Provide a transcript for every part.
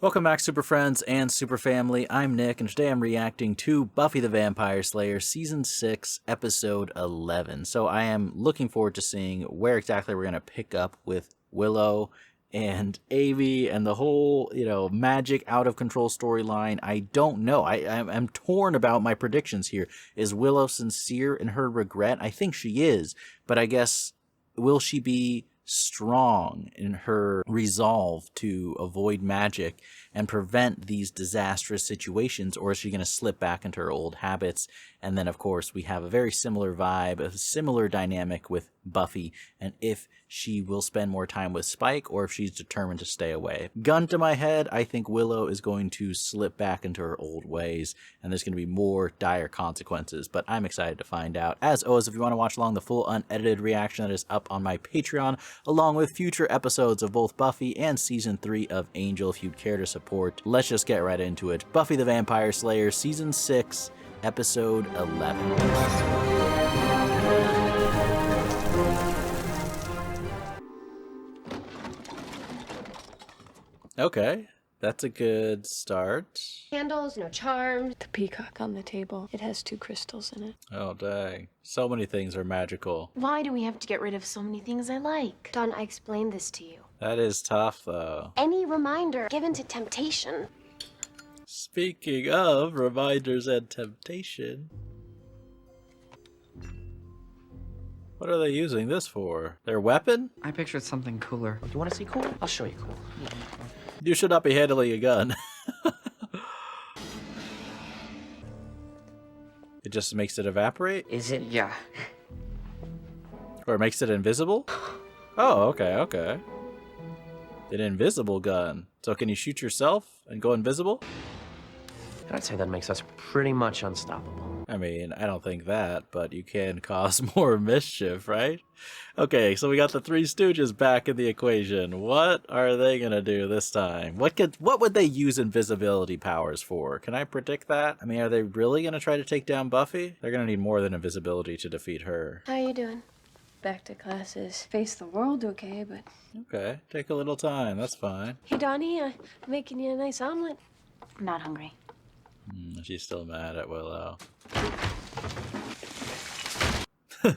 Welcome back, Super Friends and Super Family. I'm Nick, and today I'm reacting to Buffy the Vampire Slayer Season 6, Episode 11. So I am looking forward to seeing where exactly we're going to pick up with Willow and Avy and the whole, magic out-of-control storyline. I don't know. I'm torn about my predictions here. Is Willow sincere in her regret? I think she is, but I guess, will she be strong in her resolve to avoid magic and prevent these disastrous situations, or is she going to slip back into her old habits? And then, of course, we have a very similar vibe, a similar dynamic with Buffy, and if she will spend more time with Spike or if she's determined to stay away. Gun to my head, I think Willow is going to slip back into her old ways, and there's going to be more dire consequences, but I'm excited to find out. As always, if you want to watch along the full unedited reaction, that is up on my Patreon, along with future episodes of both Buffy and Season 3 of Angel if you'd care to support. Let's just get right into it. Buffy the Vampire Slayer, Season 6, Episode 11. Okay, that's a good start. Candles, no charms. The peacock on the table, it has 2 crystals in it. Oh, dang. So many things are magical. Why do we have to get rid of so many things I like? Dawn, I explained this to you. That is tough, though. Any reminder given to temptation. Speaking of reminders and temptation, what are they using this for? Their weapon? I pictured something cooler. You want to see cool? I'll show you cool. You should not be handling a gun. It just makes it evaporate? Is it? Yeah. Or it makes it invisible? Oh, okay. An invisible gun. So can you shoot yourself and go invisible? I'd say that makes us pretty much unstoppable. I mean, I don't think that, but you can cause more mischief, right? Okay, so we got the Three Stooges back in the equation. What are they gonna do this time? What would they use invisibility powers for? Can I predict that? I mean, are they really gonna try to take down Buffy? They're gonna need more than invisibility to defeat her. How you doing? Back to classes. Face the world okay, but... Okay, take a little time, that's fine. Hey, Donnie, I'm making you a nice omelet. I'm not hungry. She's still mad at Willow.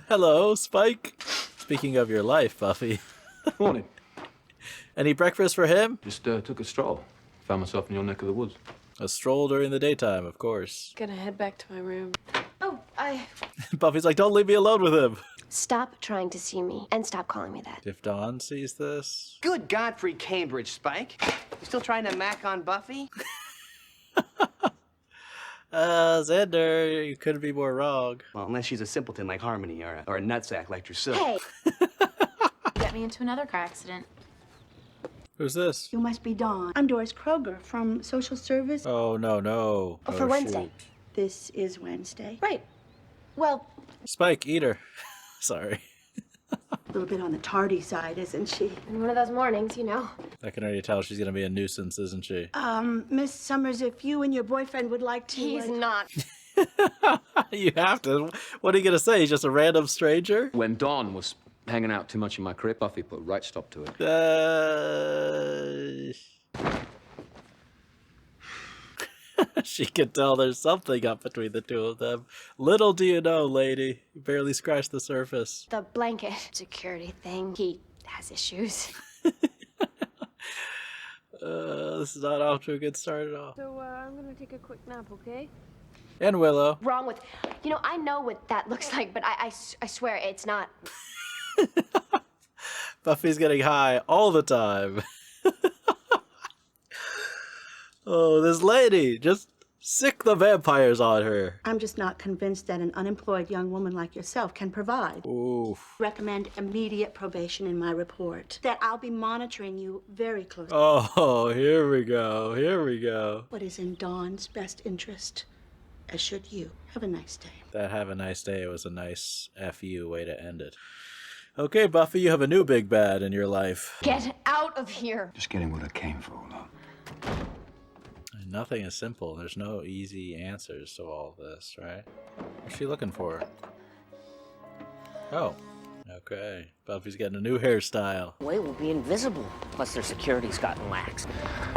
Hello, Spike. Speaking of your life, Buffy. Morning. Any breakfast for him? Just took a stroll. Found myself in your neck of the woods. A stroll during the daytime, of course. Gonna head back to my room. Oh, Buffy's like, don't leave me alone with him. Stop trying to see me, and stop calling me that. If Dawn sees this... Good Godfrey Cambridge, Spike. You still trying to mac on Buffy? Xander, you couldn't be more wrong. Well, unless she's a simpleton like Harmony or a nutsack like Drusilla. Hey! Get me into another car accident. Who's this? You must be Dawn. I'm Doris Kroger from Social Service. Oh, no. Oh, for Wednesday. Shoot. This is Wednesday. Right. Well, Spike, eat her. Sorry. A little bit on the tardy side, isn't she? in one of those mornings, you know. I can already tell she's gonna be a nuisance, isn't she? Miss Summers, if you and your boyfriend would like to... He's not. You have to. What are you gonna say? He's just a random stranger? When Dawn was hanging out too much in my crib, Buffy put a right stop to it. She can tell there's something up between the two of them. Little do you know, lady. You barely scratched the surface. The blanket security thing, he has issues. This is not off to a good start at all. So, I'm gonna take a quick nap, okay? And Willow. Wrong with... I know what that looks like, but I swear it's not... Buffy's getting high all the time. Oh, this lady, just sick the vampires on her. I'm just not convinced that an unemployed young woman like yourself can provide. Oof. Recommend immediate probation in my report. That I'll be monitoring you very closely. Oh, here we go. What is in Dawn's best interest, as should you. Have a nice day. That have a nice day was a nice F-U way to end it. Okay, Buffy, you have a new big bad in your life. Get out of here! Just getting what I came for, Willow. Nothing is simple. There's no easy answers to all this, right? What's she looking for? Oh. Okay. Buffy's getting a new hairstyle. Way will be invisible. Plus their security's gotten lax.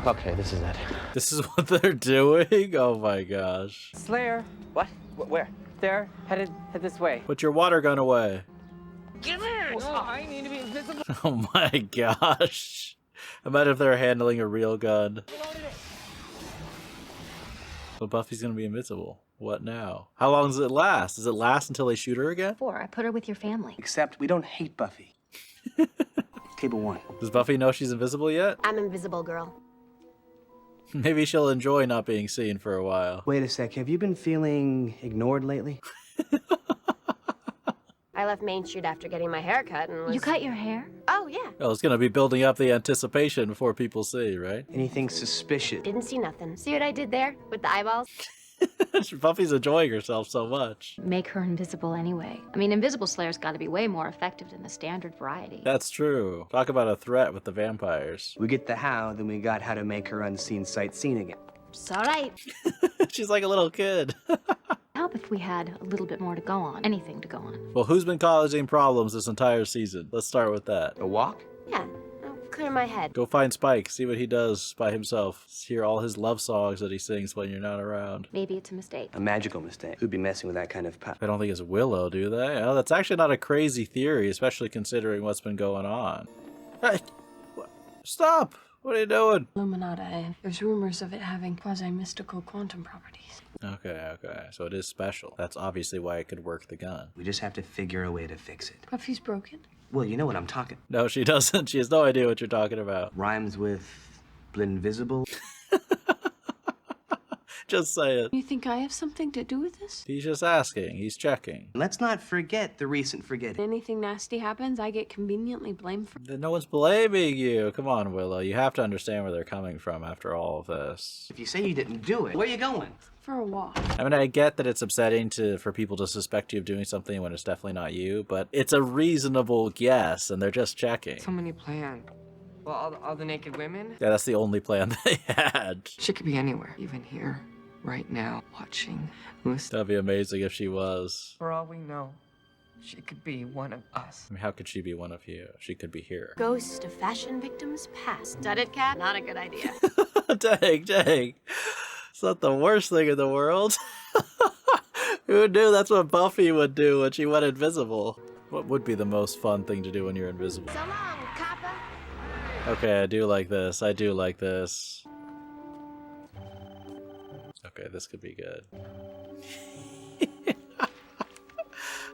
Okay, this is it. This is what they're doing? Oh my gosh. Slayer. What? Where? There. Head this way. Put your water gun away. Give it! Oh, I need to be invisible. Oh my gosh. Imagine if they're handling a real gun. So Buffy's gonna be invincible. What now? How long does it last? Does it last until they shoot her again? 4. I put her with your family. Except we don't hate Buffy. Table 1. Does Buffy know she's invisible yet? I'm invisible, girl. Maybe she'll enjoy not being seen for a while. Wait a sec, have you been feeling ignored lately? I left Main Street after getting my hair cut and was... You cut your hair? Oh, yeah. Well, it's gonna be building up the anticipation before people see, right? Anything suspicious? Didn't see nothing. See what I did there with the eyeballs? Buffy's enjoying herself so much. Make her invisible anyway. I mean, Invisible Slayer's got to be way more effective than the standard variety. That's true. Talk about a threat with the vampires. We get the how, then we got how to make her unseen sight seen again. It's all right. She's like a little kid. Help if we had a little bit more to go on. Anything to go on. Well, who's been causing problems this entire season? Let's start with that. A walk? Yeah, I'll clear my head. Go find Spike, see what he does by himself. Hear all his love songs that he sings when you're not around. Maybe it's a mistake. A magical mistake. Who'd be messing with that kind of pop? I don't think it's Willow, do they? Oh, that's actually not a crazy theory, especially considering what's been going on. Hey! Stop! What are you doing? Illuminati. There's rumors of it having quasi-mystical quantum properties. Okay. So it is special. That's obviously why it could work the gun. We just have to figure a way to fix it. Buffy's broken. Well, you know what I'm talking. No, she doesn't. She has no idea what you're talking about. Rhymes with invisible. Just say it. You think I have something to do with this? He's just asking. He's checking. Let's not forget the recent forgetting. Anything nasty happens, I get conveniently blamed for. No one's blaming you. Come on, Willow. You have to understand where they're coming from after all of this. If you say you didn't do it, where you going? For a walk. I mean, I get that it's upsetting for people to suspect you of doing something when it's definitely not you, but it's a reasonable guess, and they're just checking. So many plans. Well, all the naked women? Yeah, that's the only plan they had. She could be anywhere, even here, right now, watching, listening. That'd be amazing if she was. For all we know, she could be one of us. I mean, how could she be one of you? She could be here. Ghost of fashion victims past. Studded cap? Not a good idea. Dang. It's not the worst thing in the world. Who knew that's what Buffy would do when she went invisible? What would be the most fun thing to do when you're invisible? So long, copper. Okay, I do like this. Okay, this could be good.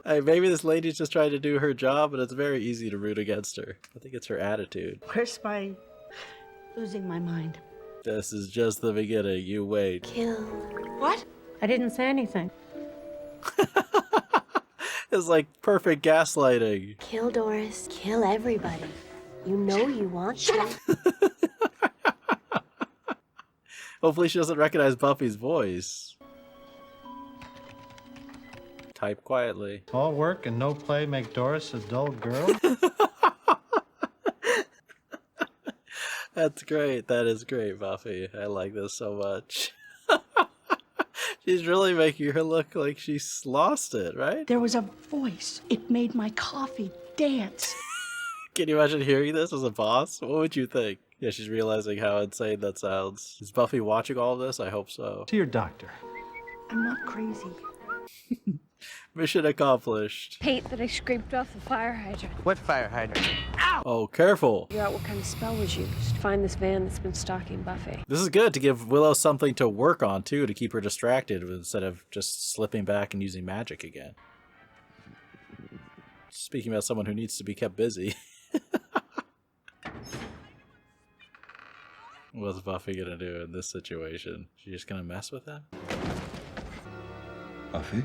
Hey, maybe this lady's just trying to do her job, but it's very easy to root against her. I think it's her attitude. Where's my losing my mind? This is just the beginning. You wait. Kill. What? I didn't say anything. It's like perfect gaslighting. Kill Doris. Kill everybody. You know you want to. Hopefully she doesn't recognize Buffy's voice. Type quietly. All work and no play make Doris a dull girl? That's great. That is great, Buffy. I like this so much. She's really making her look like she's lost it, right? There was a voice. It made my coffee dance. Can you imagine hearing this as a boss? What would you think? Yeah, she's realizing how insane that sounds. Is Buffy watching all of this? I hope so. To your doctor. I'm not crazy. Mission accomplished. Paint that I scraped off the fire hydrant. What fire hydrant? Oh, careful. Figure out what kind of spell was used. Find this van that's been stalking Buffy. This is good to give Willow something to work on, too, to keep her distracted instead of just slipping back and using magic again. Speaking about someone who needs to be kept busy. What's Buffy gonna do in this situation? She just gonna mess with him? Buffy?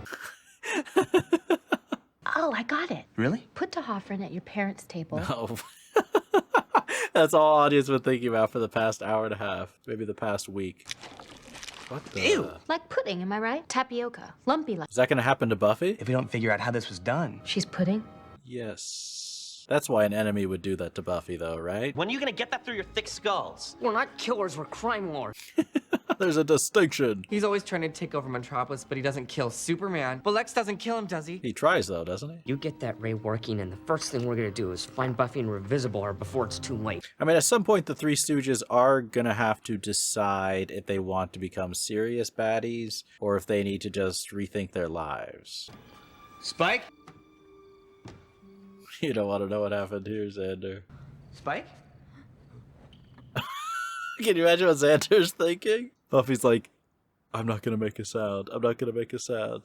Oh, I got it. Really? Put to Hoffren at your parents' table. No. That's all audience been thinking about for the past hour and a half. Maybe the past week. What the? Ew! Like pudding, am I right? Tapioca. Lumpy like. Is that gonna happen to Buffy? If we don't figure out how this was done. She's pudding? Yes. That's why an enemy would do that to Buffy, though, right? When are you gonna get that through your thick skulls? We're not killers, we're crime lords. There's a distinction. He's always trying to take over Metropolis, but he doesn't kill Superman. But Lex doesn't kill him, does he? He tries though, doesn't he? You get that ray working, and the first thing we're gonna do is find Buffy and Revisible her before it's too late. I mean, at some point, the Three Stooges are gonna have to decide if they want to become serious baddies or if they need to just rethink their lives. Spike? You don't want to know what happened here, Xander. Spike? Can you imagine what Xander's thinking? Buffy's like, I'm not gonna make a sound. I'm not gonna make a sound.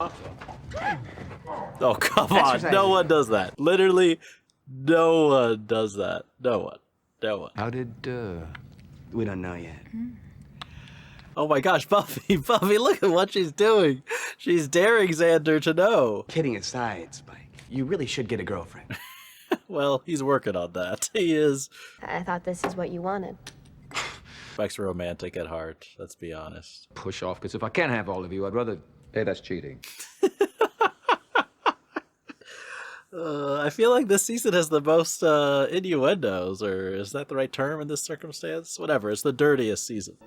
Oh, come on. No one does that. Literally, no one does that. No one. No one. How did, we don't know yet. Oh my gosh, Buffy. Buffy, look at what she's doing. She's daring Xander to know. Kidding aside, Spike, you really should get a girlfriend. Well, he's working on that. He is. I thought this is what you wanted. Spike's romantic at heart, let's be honest. Push off, because if I can't have all of you, I'd rather... Hey, that's cheating. I feel like this season has the most innuendos, or is that the right term in this circumstance? Whatever, it's the dirtiest season.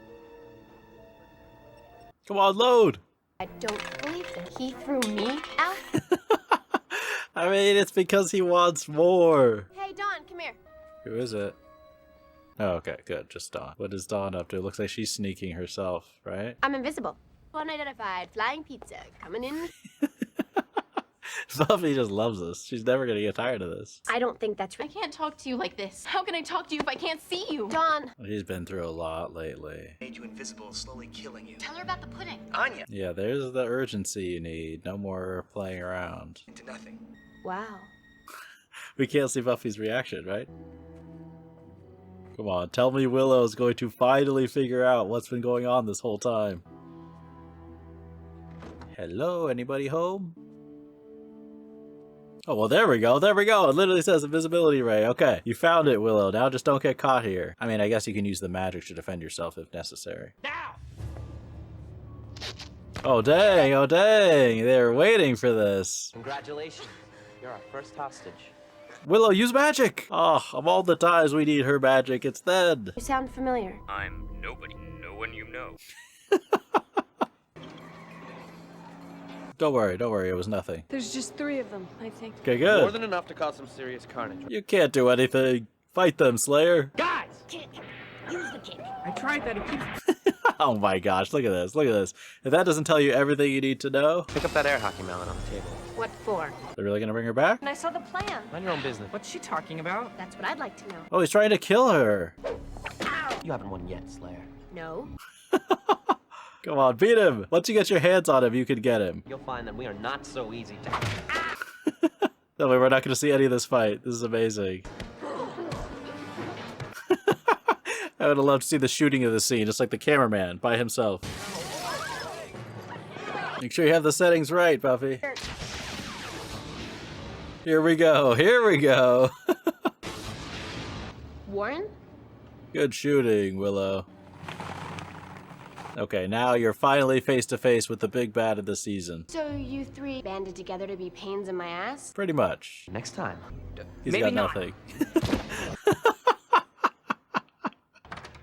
Come on, load! I don't believe that he threw me out. I mean, it's because he wants more. Hey, Dawn, come here. Who is it? Oh, okay, good. Just Dawn. What is Dawn up to? It looks like she's sneaking herself, right? I'm invisible. Unidentified flying pizza coming in. Buffy just loves this. She's never gonna get tired of this. I don't think that's right. I can't talk to you like this. How can I talk to you if I can't see you? Dawn. He's been through a lot lately. Made you invisible, slowly killing you. Tell her about the pudding. Anya! Yeah, there's the urgency you need. No more playing around. Into nothing. Wow. We can't see Buffy's reaction, right? Come on, tell me Willow's going to finally figure out what's been going on this whole time. Hello, anybody home? Oh, well, there we go. There we go. It literally says invisibility ray. Okay, you found it, Willow. Now just don't get caught here. I mean, I guess you can use the magic to defend yourself if necessary. Now! Oh, dang. Oh, dang. They're waiting for this. Congratulations. You're our first hostage. Willow, use magic! Oh, of all the times we need her magic, it's then. You sound familiar. I'm nobody. No one you know. Don't worry, it was nothing. There's just 3 of them, I think. Okay, good. More than enough to cause some serious carnage. You can't do anything. Fight them, Slayer. Guys! Kick. Use the kick. I tried that. It keeps... Oh my gosh, look at this, look at this. If that doesn't tell you everything you need to know. Pick up that air hockey melon on the table. What for? They're really gonna bring her back? And I saw the plan. Mind your own business. What's she talking about? That's what I'd like to know. Oh, he's trying to kill her. You haven't won yet, Slayer. No. Come on, beat him. Once you get your hands on him, you can get him. You'll find that we are not so easy to... No way, we're not gonna see any of this fight. This is amazing. I would have loved to see the shooting of the scene, just like the cameraman by himself. Make sure you have the settings right, Buffy. Here we go, here we go. Warren? Good shooting, Willow. Okay, now you're finally face to face with the big bad of the season. So you 3 banded together to be pains in my ass? Pretty much. Next time. He's Maybe got not. nothing.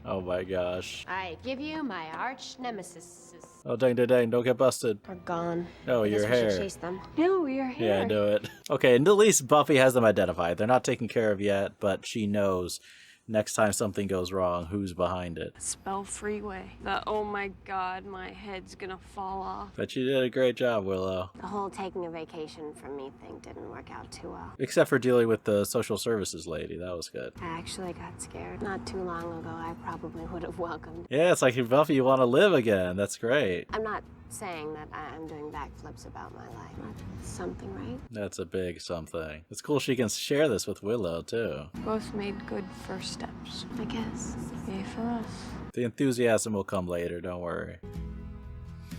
Oh my gosh. I give you my arch nemesis. Oh dang, don't get busted. Are gone. Oh, I your guess we should hair. chase them. No, you're here. Yeah, I knew it. Okay, and at least Buffy has them identified. They're not taken care of yet, but she knows next time something goes wrong, who's behind it. Spell freeway. The oh my god, my head's gonna fall off. But you did a great job, Willow. The whole taking a vacation from me thing didn't work out too well. Except for dealing with the social services lady. That was good. I actually got scared. Not too long ago, I probably would have welcomed. Yeah, it's like, Buffy, you want to live again. That's great. I'm not saying that I'm doing backflips about my life. That's something, right? That's a big something. It's cool she can share this with Willow, too. Both made good first steps. I guess. Yay for us. The enthusiasm will come later, don't worry.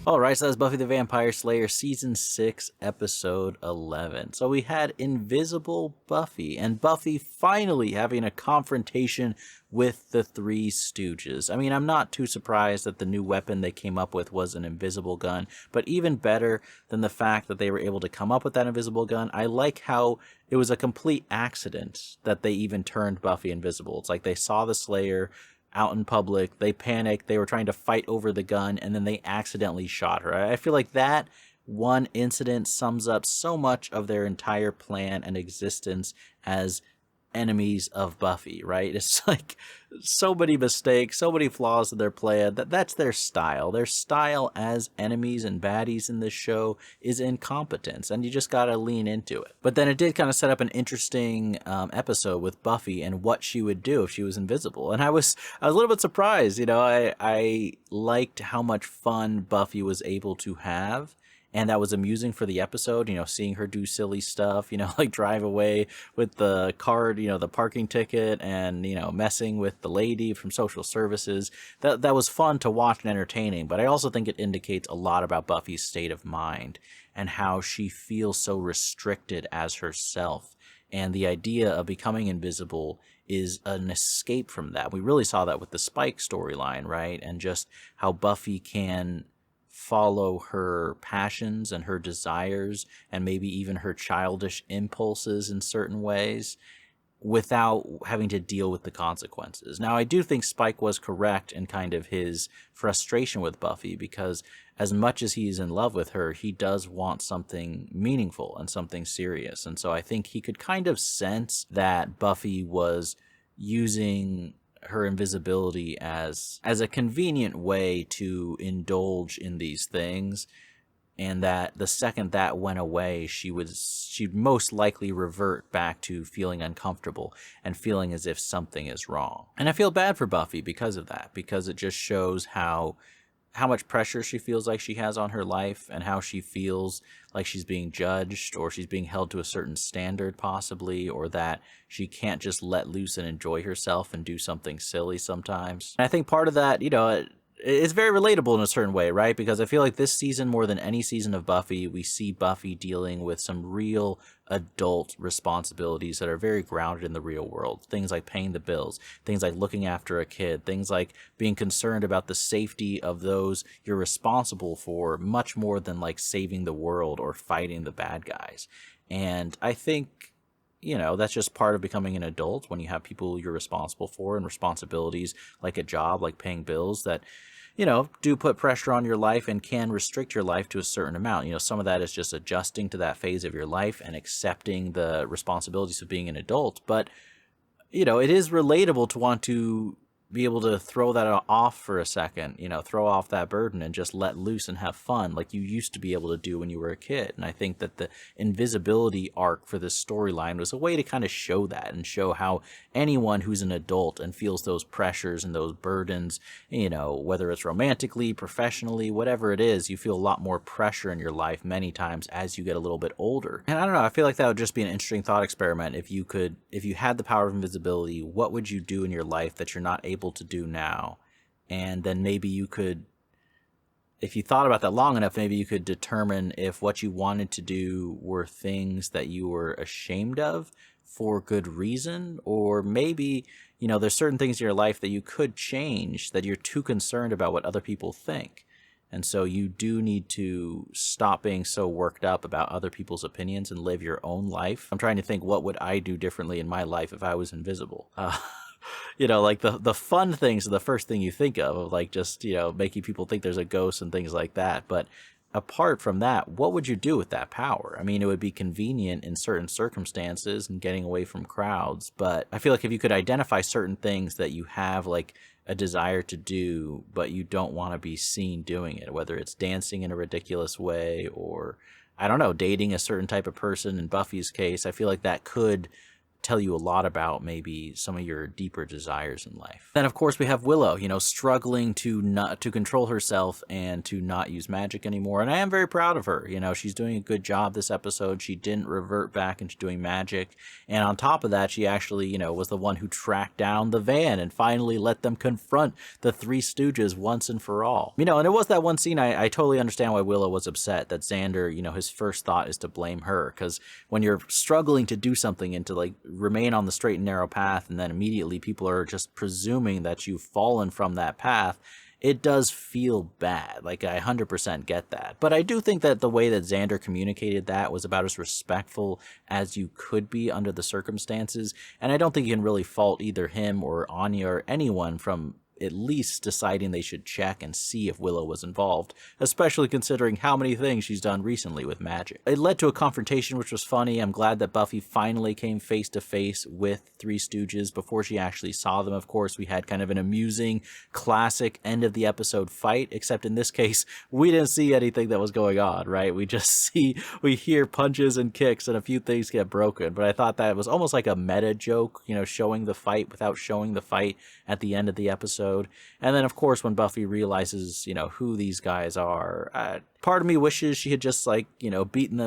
Alright, so that's Buffy the Vampire Slayer Season 6, Episode 11. So we had Invisible Buffy, and Buffy finally having a confrontation with the Three Stooges. I mean, I'm not too surprised that the new weapon they came up with was an invisible gun, but even better than the fact that they were able to come up with that invisible gun, I like how it was a complete accident that they even turned Buffy invisible. It's like they saw the Slayer out in public. They panicked. They were trying to fight over the gun, and then they accidentally shot her. I feel like that one incident sums up so much of their entire plan and existence as enemies of Buffy, right? It's like so many mistakes, so many flaws in their plan. That's their style. Their style as enemies and baddies in this show is incompetence, and you just gotta lean into it. But then it did kind of set up an interesting episode with Buffy and what she would do if she was invisible. And I was a little bit surprised. I liked how much fun Buffy was able to have. And that was amusing for the episode, seeing her do silly stuff, like drive away with the card, the parking ticket, and, messing with the lady from social services. That was fun to watch and entertaining, but I also think it indicates a lot about Buffy's state of mind and how she feels so restricted as herself. And the idea of becoming invisible is an escape from that. We really saw that with the Spike storyline, right? And just how Buffy can follow her passions and her desires and maybe even her childish impulses in certain ways without having to deal with the consequences. Now, I do think Spike was correct in kind of his frustration with Buffy, because as much as he's in love with her, he does want something meaningful and something serious. And so I think he could kind of sense that Buffy was using her invisibility as a convenient way to indulge in these things, and that the second that went away, she'd most likely revert back to feeling uncomfortable and feeling as if something is wrong. And I feel bad for Buffy because of that, because it just shows how much pressure she feels like she has on her life, and how she feels like she's being judged, or she's being held to a certain standard possibly, or that she can't just let loose and enjoy herself and do something silly sometimes. And I think part of that, it's very relatable in a certain way, right? Because I feel like this season, more than any season of Buffy, we see Buffy dealing with some real adult responsibilities that are very grounded in the real world. Things like paying the bills, things like looking after a kid, things like being concerned about the safety of those you're responsible for, much more than like saving the world or fighting the bad guys. And I think, that's just part of becoming an adult, when you have people you're responsible for and responsibilities like a job, like paying bills, that do put pressure on your life and can restrict your life to a certain amount. Some of that is just adjusting to that phase of your life and accepting the responsibilities of being an adult. But, it is relatable to want to be able to throw that off for a second, throw off that burden and just let loose and have fun like you used to be able to do when you were a kid. And I think that the invisibility arc for this storyline was a way to kind of show that, and show how anyone who's an adult and feels those pressures and those burdens, whether it's romantically, professionally, whatever it is, you feel a lot more pressure in your life many times as you get a little bit older. And I don't know, I feel like that would just be an interesting thought experiment. If you had the power of invisibility, what would you do in your life that you're not able to do now? And then maybe you could, if you thought about that long enough, maybe you could determine if what you wanted to do were things that you were ashamed of for good reason, or maybe, there's certain things in your life that you could change that you're too concerned about what other people think. And so you do need to stop being so worked up about other people's opinions and live your own life. I'm trying to think, what would I do differently in my life if I was invisible? Like the fun things are the first thing you think of, like just, making people think there's a ghost and things like that. But apart from that, what would you do with that power? I mean, it would be convenient in certain circumstances and getting away from crowds. But I feel like if you could identify certain things that you have like a desire to do, but you don't want to be seen doing it, whether it's dancing in a ridiculous way or, I don't know, dating a certain type of person in Buffy's case, I feel like that could tell you a lot about maybe some of your deeper desires in life. Then of course we have Willow, struggling to control herself and to not use magic anymore. And I am very proud of her. She's doing a good job this episode. She didn't revert back into doing magic. And on top of that, she actually, was the one who tracked down the van and finally let them confront the Three Stooges once and for all. And it was that one scene, I totally understand why Willow was upset that Xander, his first thought is to blame her. Because when you're struggling to do something and to like remain on the straight and narrow path, and then immediately people are just presuming that you've fallen from that path, it does feel bad. Like, I 100% get that. But I do think that the way that Xander communicated that was about as respectful as you could be under the circumstances. And I don't think you can really fault either him or Anya or anyone from at least deciding they should check and see if Willow was involved, especially considering how many things she's done recently with magic. It led to a confrontation which was funny. I'm glad that Buffy finally came face to face with Three Stooges before she actually saw them. Of course, we had kind of an amusing, classic end of the episode fight, except in this case, we didn't see anything that was going on, right? We hear punches and kicks and a few things get broken, but I thought that was almost like a meta joke, you know, showing the fight without showing the fight at the end of the episode. And then, of course, when Buffy realizes, you know, who these guys are, part of me wishes she had just, like, you know, beaten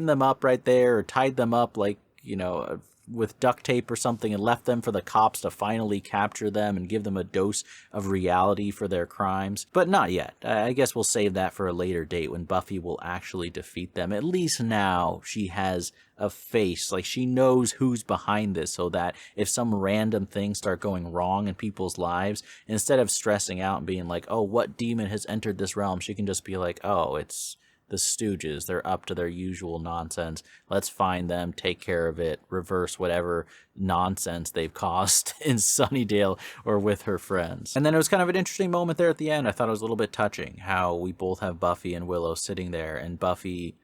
them up right there, or tied them up, like, you know, with duct tape or something, and left them for the cops to finally capture them and give them a dose of reality for their crimes. But not yet. I guess we'll save that for a later date when Buffy will actually defeat them. At least now she has a face, like she knows who's behind this, so that if some random things start going wrong in people's lives, instead of stressing out and being like, oh, what demon has entered this realm, she can just be like, oh, it's the Stooges. They're up to their usual nonsense. Let's find them, take care of it, reverse whatever nonsense they've caused in Sunnydale or with her friends. And then it was kind of an interesting moment there at the end. I thought it was a little bit touching how we both have Buffy and Willow sitting there, and Buffy,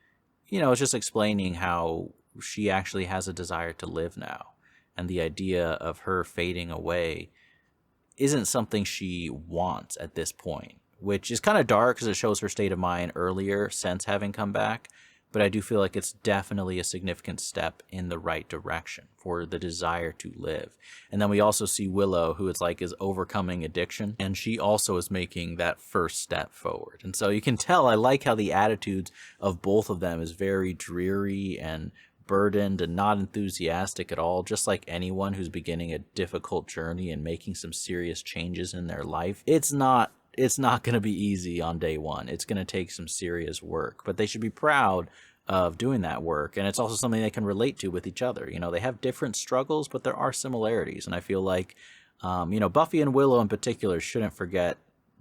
you know, is just explaining how she actually has a desire to live now. And the idea of her fading away isn't something she wants at this point, which is kind of dark because it shows her state of mind earlier since having come back. But I do feel like it's definitely a significant step in the right direction for the desire to live. And then we also see Willow, who it's like is overcoming addiction, and she also is making that first step forward. And so you can tell, I like how the attitudes of both of them is very dreary and burdened and not enthusiastic at all, just like anyone who's beginning a difficult journey and making some serious changes in their life. It's not going to be easy on day one. It's going to take some serious work, but they should be proud of doing that work. And it's also something they can relate to with each other. You know, they have different struggles, but there are similarities. And I feel like, you know, Buffy and Willow in particular shouldn't forget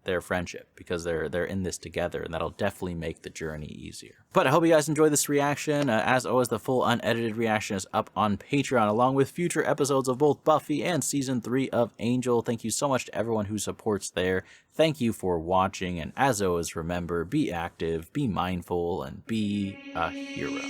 their friendship, because they're in this together, and that'll definitely make the journey easier. But I hope you guys enjoyed this reaction. As always, the full unedited reaction is up on Patreon, along with future episodes of both Buffy and Season 3 of Angel. Thank you so much to everyone who supports there. Thank you for watching, and as always, remember, be active, be mindful, and be a hero.